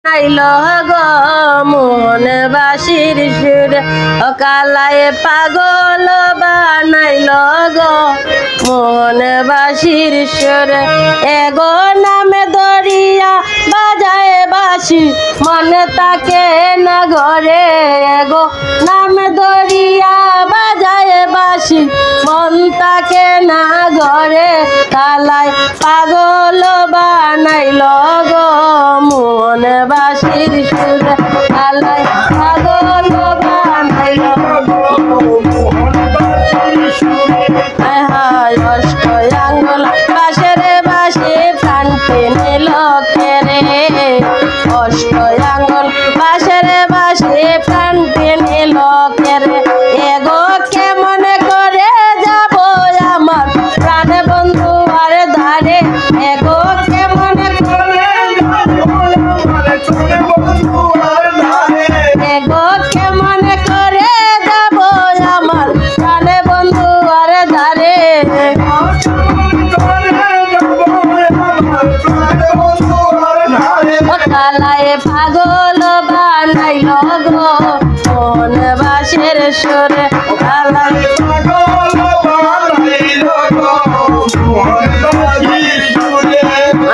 Nile গো মন বাসির সুর কালায় পাগল বানাইল গো মন বাসির সুর এগো নামে দরিয়া বাজায় বাসি মনে তাকে না ঘরে এগো নামে দরিয়া বাজায় বাসি মন তাকে না ঘরে কালায় পাগল বানাইল গো মন বাসির সুর কালায় পাগল বানাইল অষ্ট আঙ্গুল বাঁশের বাঁশি প্রাণ টেনে লোকে রে অষ্ট আঙ্গুল বাঁশের বাঁশি প্রাণ টেনে লোকে রে এগো কেমন করে যাব আমার প্রাণ বন্ধু আর ধারে এগো কেমন করে এগো কেমন করে যাব আমার প্রাণ বন্ধু আর ধারে কালায় পাগল বানাইল গো মন বাসের সুরে কালায়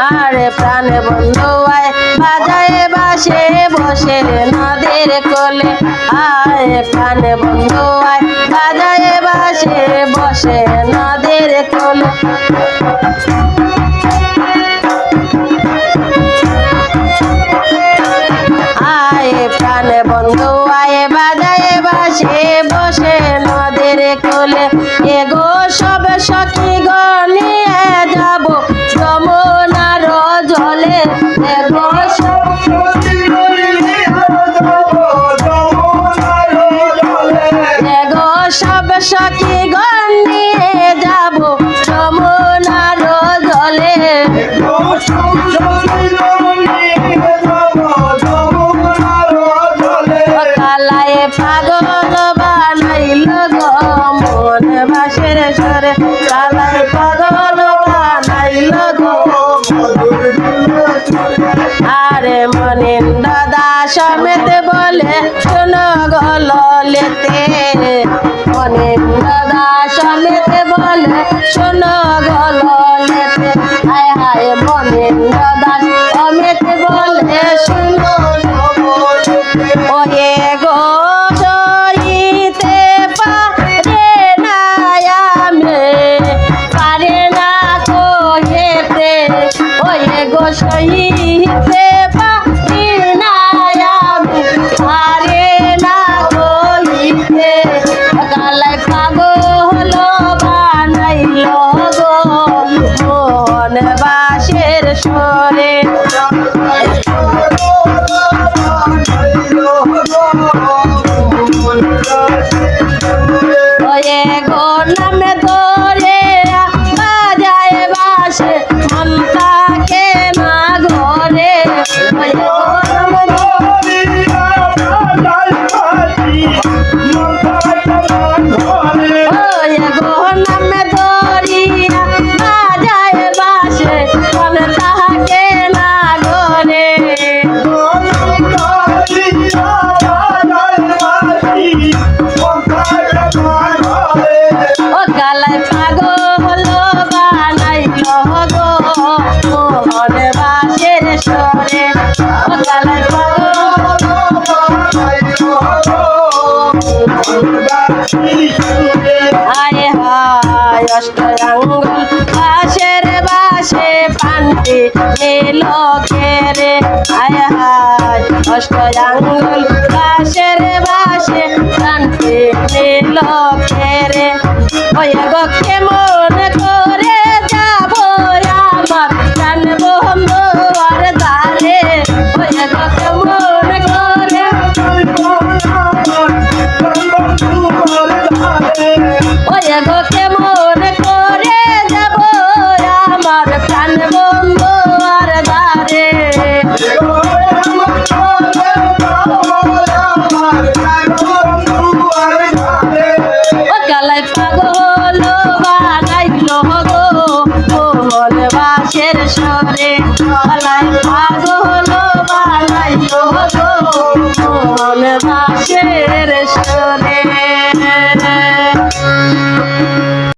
আরে প্রাণ বন্ধু আয় বাজায় বাসে বসে নদের কোলে আয় প্রাণ বন্ধু আয় বাজায় বাসে বসে নদের কোলে প্রাণ বন্ধু আয় বাজায় বাসে বসে নদের কোলে এগো সব সখী গনিয়ে যাব যমুনার জলে এগো সব এগো সব সখী গনিয়ে যাব যমুনার জলে কালায় পাগল বানাইল গো মন বাসের সুরে কালায় পাগল বানাইল গো আরে মনিন দাদা সমেত বলে শোনো গলেতে মনিন দাদা সমেত বলে শোনো গলেতে হায় হায় মনিন দাদা সমেত বলে শোনো ওয়ে গো সইতে পারে না আমি পারে না কইতে ওয়ে গো সইতে পারি না আমি পারে না কইতে কালায় পাগল বানাইল গো মন বাসের সুরে ওয়ে গো নামে ধরে বাজায় বাসে মন তাকে না ঘরে ওয়ে গো নামে ধরিয়া বাজায় বাসে মন তাকে না ঘরে ও কালায় পাগল বানাইল গো মন বাসের সুরে ও কালায় হায় হায় অষ্ট আঙ্গুল বাঁশের বাসে পান্তি লোকে রে হায় হায় অষ্ট আঙ্গুল